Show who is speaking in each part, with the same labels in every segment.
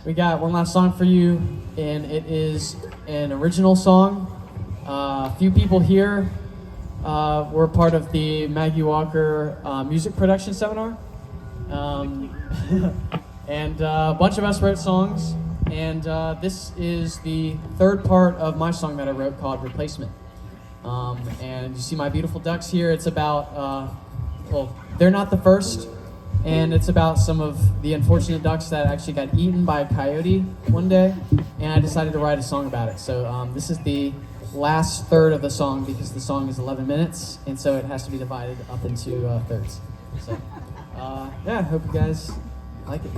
Speaker 1: We got one last song for you, and it is an original song. A few people here were part of the Maggie Walker music production seminar. And a bunch of us wrote songs, and this is the third part of my song that I wrote called Replacement. And you see my beautiful ducks here. It's about, well, they're not the first, and it's about some of the unfortunate ducks that actually got eaten by a coyote one day, and I decided to write a song about it. So this is the last third of the song because the song is 11 minutes, and so it has to be divided up into thirds. So yeah, I hope you guys like it.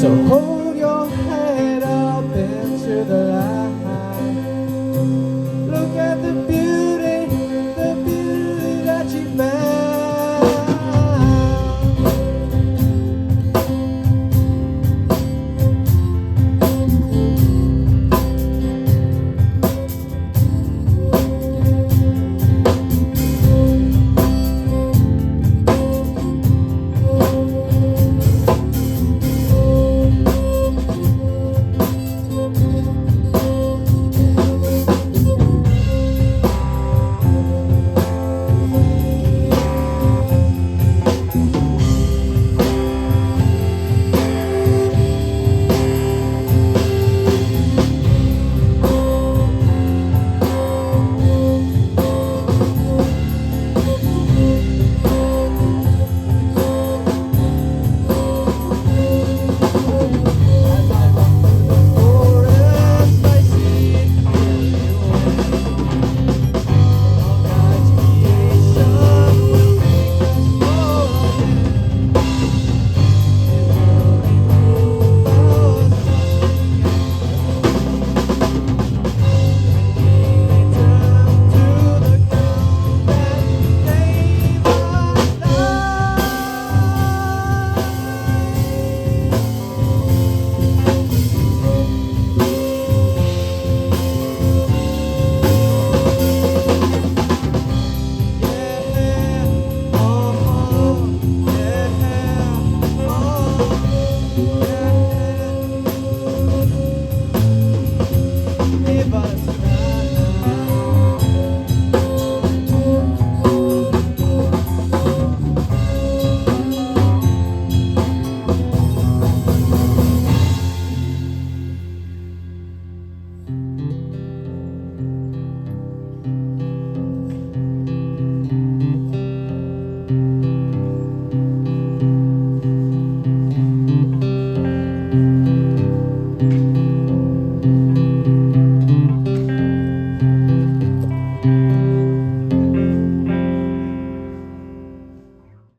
Speaker 1: So hold your head up into the light.